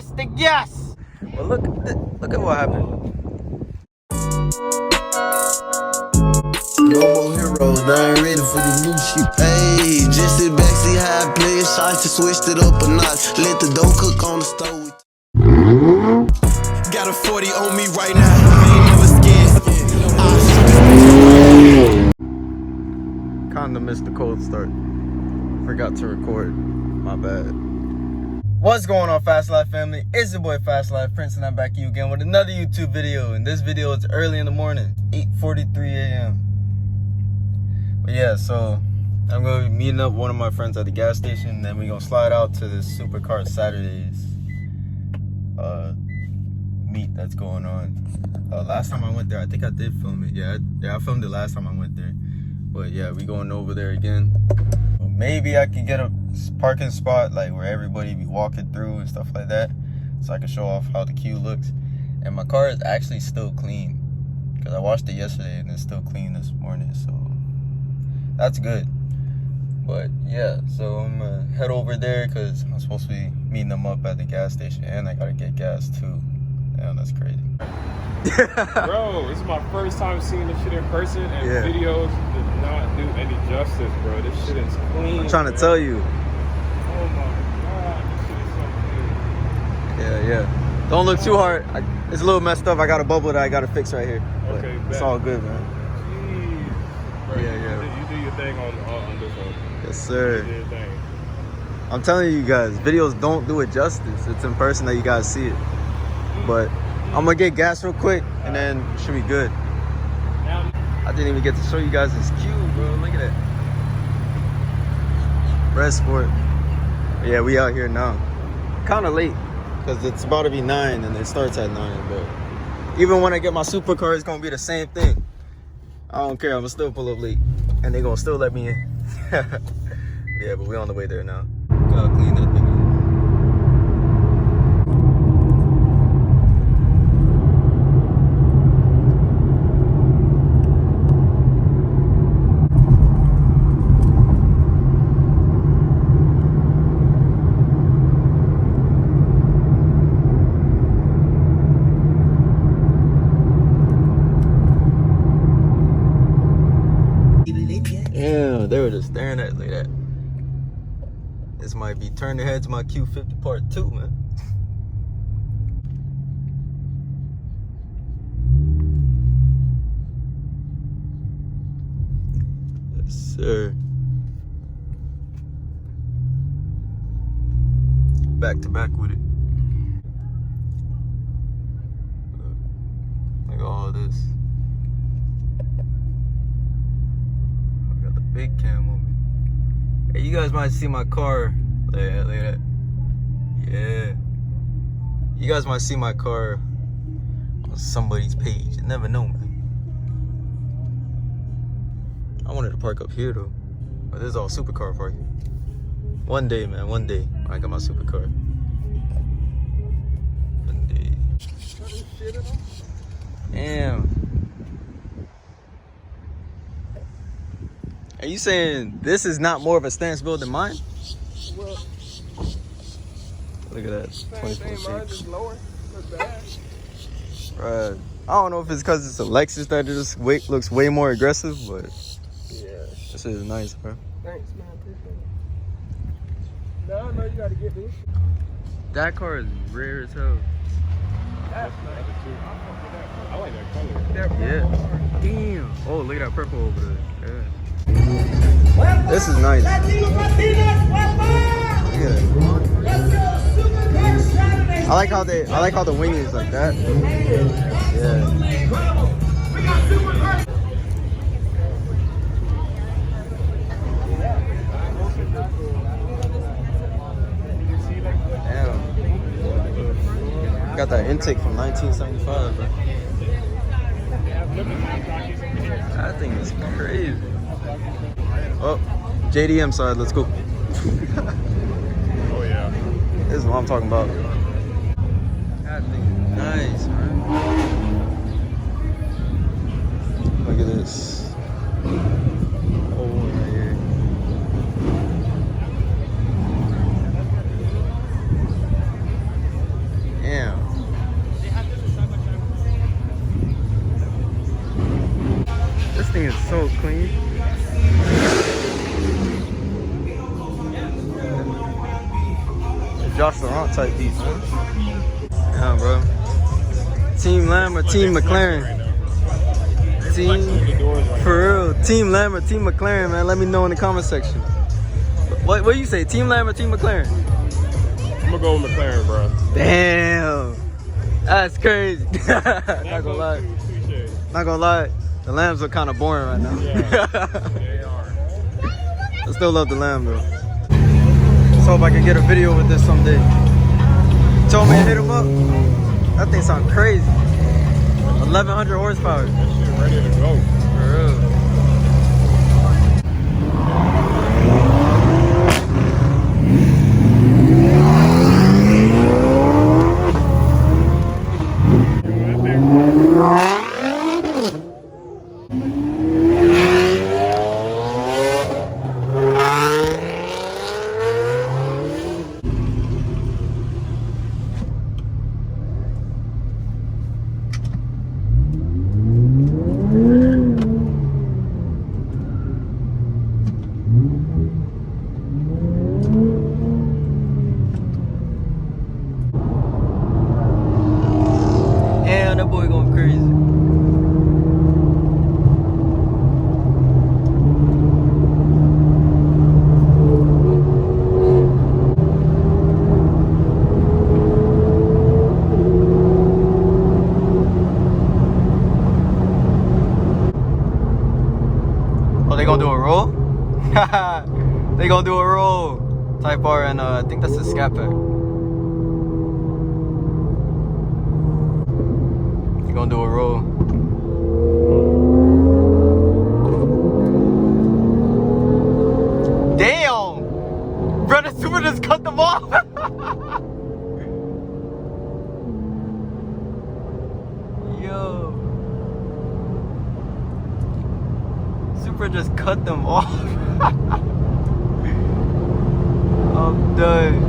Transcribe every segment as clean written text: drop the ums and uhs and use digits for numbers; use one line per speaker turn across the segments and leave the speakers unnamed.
the gas. Well, look at what happened.
No more heroes, I ain't ready for the new shit. Hey, just sit back, see how I play it. Shots, just switched it up a notch. Let the dough cook on the stove. Got a 40 on me right now. I ain't never scared.
Kinda missed the cold start. Forgot to record. My bad. What's going on, Fast Life family? It's your boy Fast Life Prince, and I'm back to you again with another YouTube video. And this video is early in the morning, 8:43 a.m. But yeah, so I'm gonna be meeting up with one of my friends at the gas station, and then we're gonna slide out to this Supercar Saturdays meet that's going on. Last time I went there, I think I did film it. Yeah, I filmed it last time I went there. But yeah, we going over there again. Maybe I could get a parking spot like where everybody be walking through and stuff like that, so I can show off how the queue looks. And my car is actually still clean because I washed it yesterday and it's still clean this morning, so that's good. But yeah, so I'm gonna head over there because I'm supposed to be meeting them up at the gas station, and I gotta get gas too. Damn, that's crazy.
Bro, this is my first time seeing this shit in person, and videos did not do any justice, bro. This shit is clean.
I'm trying to tell you.
Oh my god, this shit is so clean.
Yeah. Don't look too hard. It's a little messed up. I got a bubble that I gotta fix right here.
Okay,
it's all good, man.
Jeez. Bro,
Yeah.
You do your thing on this one.
Yes, sir.
You do your thing.
I'm telling you guys, videos don't do it justice. It's in person that you guys see it. But I'm gonna get gas real quick, and then it should be good. I didn't even get to show you guys this queue, bro. Look at that. Red Sport. Yeah, we out here now. Kind of late, because it's about to be 9, and it starts at 9. But even when I get my supercar, it's gonna be the same thing. I don't care. I'm gonna still pull up late, and they gonna still let me in. Yeah, but we on the way there now. Gotta clean that thing up. Yeah, they were just staring at me like that. This might be Turn Their Heads my Q50 part 2, man. Yes, sir. Back to back with it. Look at all this. Big cam on me. Hey, you guys might see my car. Look at that. Yeah. You guys might see my car on somebody's page. You never know, man. I wanted to park up here though. But this is all supercar parking. One day, man. One day. I got my supercar. One day. Damn. Are you saying this is not more of a stance build than mine?
Well,
look at that. 24
mine is lower. Not bad.
Right. I don't know if it's because it's a Lexus that just looks way more aggressive, but
yeah,
this is nice, bro.
Thanks, man. Appreciate it. No, you gotta get this.
That car is rare as hell.
That's nice. I like that color.
Yeah. Damn. Oh, look at that purple over there. Yeah. This is nice. Yeah. I like how the wing is like that. Yeah. Damn. Got that intake from 1975, bro. That thing is crazy. Oh, JDM side, let's go.
Oh yeah.
This is what I'm talking about. That thing is nice, man. Look at this. Oh, right here. Josh Laurent type beat, man. Yeah, bro. Team Lamb or Team McLaren? Team, for real. Team Lamb or Team McLaren, man. Let me know in the comment section. What do you say? Team Lamb or Team McLaren?
I'm gonna go with McLaren, bro.
Damn. That's crazy. Not gonna lie. Not gonna lie. The Lambs look kind of boring right now.
Yeah, they are.
I still love the Lamb though. Just hope I can get a video with this someday. Told me to hit him up. That thing sounds crazy. 1100 horsepower.
That shit ready to go.
For real. Damn, that boy going crazy. Oh, they gonna do a roll? They gonna do a roll. Type R and I think that's a scat pack. They gonna do a roll. Damn! Bro, the super just cut them off! Yo. Super just cut them off. I'm done.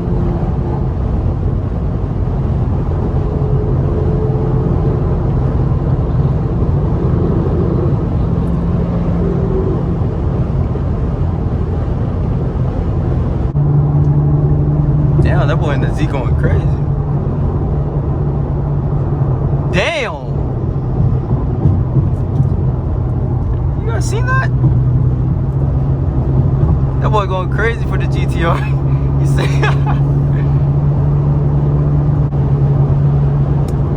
Damn, that boy in the Z going crazy. Damn! You guys seen that? That boy going crazy for the GTR. You see?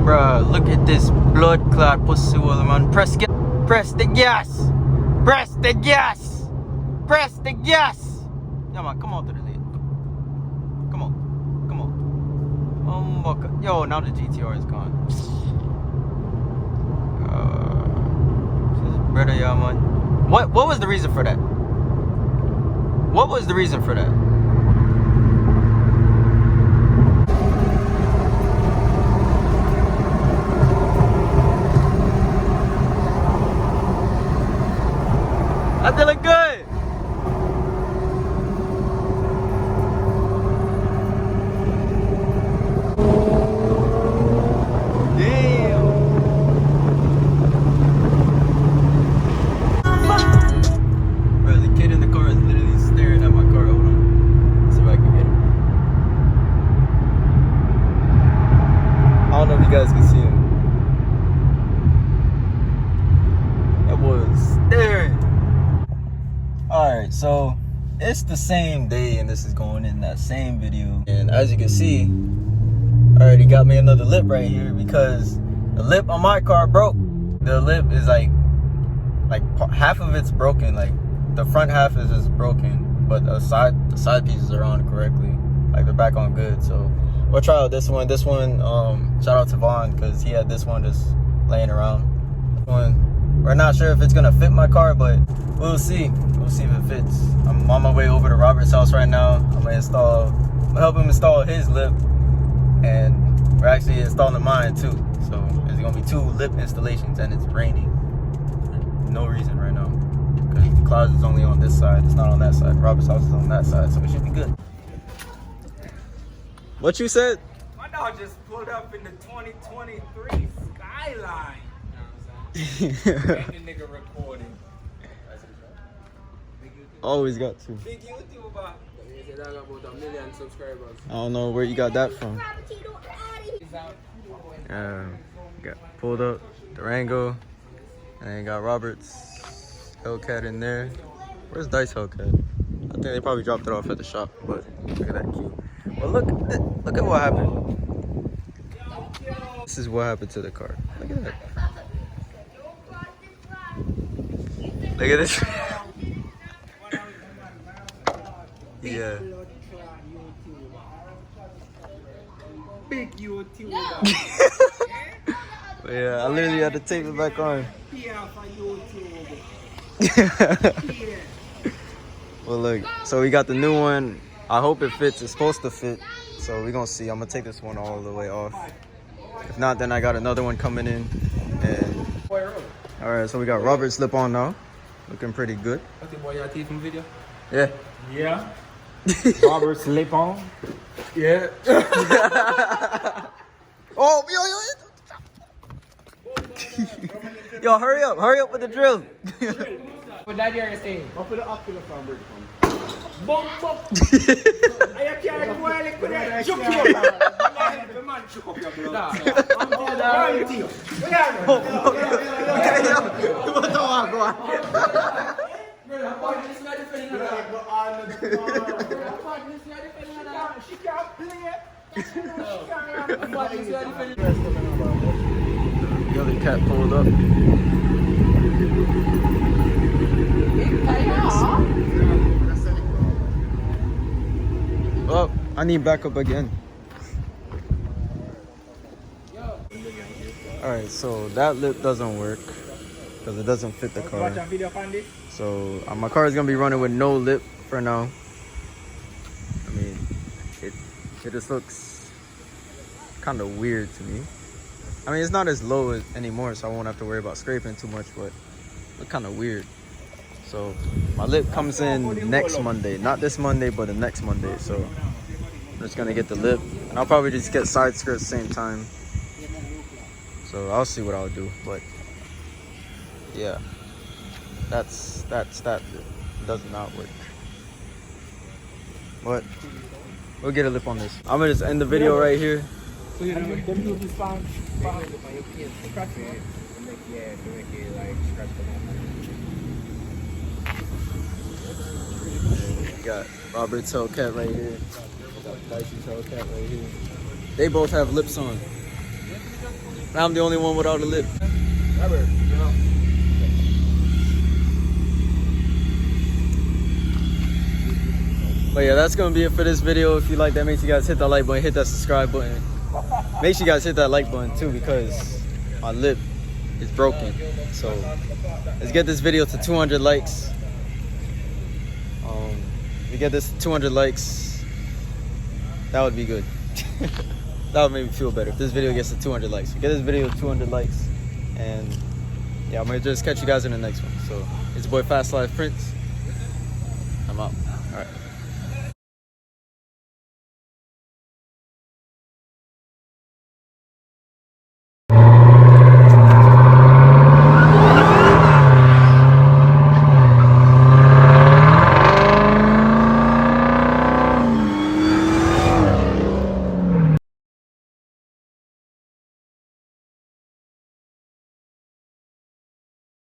Bruh, look at this blood clot pussy wall, man. Press the gas! Press the gas! Press the gas! Yeah, man, come on to the lead. Come on. Oh my god. Yo, now the GTR is gone. Brother, yeah, man. What was the reason for that? What was the reason for that? I feel like good. Damn. Bro, the kid in the car is literally staring at my car. Hold on. Let's see if I can get him. I don't know if you guys can see him. That was staring. Alright, so it's the same day and this is going in that same video. And as you can see, I already got me another lip right here because the lip on my car broke. The lip is like half of it's broken, like the front half is just broken, but the side pieces are on correctly, like they're back on good. So we'll try out this one. Shout out to Vaughn because he had this one just laying around. We're not sure if it's gonna fit my car, but we'll see if it fits. I'm on my way over to Robert's house right now. I'm gonna help him install his lip, and we're actually installing mine too. So there's gonna be 2 lip installations, and it's raining for no reason right now because the closet is only on this side. It's not on that side. Robert's house is on that side, so it should be good. What you said?
My dog just pulled up in the 2023 Skyline. You know what I'm saying? And the nigga recording.
Always got to.
Biggie, what you about? said I got about 1 million subscribers.
I don't know where you got that from. Got pulled up Durango, and then got Robert's Hellcat in there. Where's Dice Hellcat? I think they probably dropped it off at the shop, but look at that cute. Well, look at what happened. This is what happened to the car. Look at that. Look at this. Yeah.
Big YouTube.
But yeah, I literally had to tape it back on.
Yeah, for YouTube.
Well, look, so we got the new one. I hope it fits. It's supposed to fit. So we're gonna see. I'm gonna take this one all the way off. If not, then I got another one coming in. And all right, so we got Robert's slip on now. Looking pretty good.
I think boy, your teeth from video.
Yeah.
Yeah. Robert slip on.
Yeah. Oh, yo, hurry up with the drill.
What that you're saying?
Up with the ocular from Bridge.
Bump. I can't go like that. Chuck you up. The man chuck up your blood. She can't play.
The other cat pulled up. Oh, I need backup again. Alright, so that lip doesn't work because it doesn't fit the car. So my car is gonna be running with no lip for now. I mean, it just looks kind of weird to me. I mean, it's not as low anymore, so I won't have to worry about scraping too much, but it looks kind of weird. So my lip comes in next Monday, not this Monday, but the next Monday. So I'm just gonna get the lip, and I'll probably just get side skirts at the same time. So I'll see what I'll do, but yeah, that does not work. But we'll get a lip on this. I'm gonna just end the video right here. We got Robert's Hellcat right here. We got Dicey's Hellcat right here. They both have lips on. Now I'm the only one without a lip.
Robert, you know.
But yeah, that's gonna be it for this video. If you like that, make sure you guys hit that like button, hit that subscribe button. Make sure you guys hit that like button too, because my lip is broken. So let's get this video to 200 likes. If we get this to 200 likes, that would be good. That would make me feel better if this video gets to 200 likes. We get this video to 200 likes, and yeah, I'm gonna just catch you guys in the next one. So it's your boy Fast Life Prince.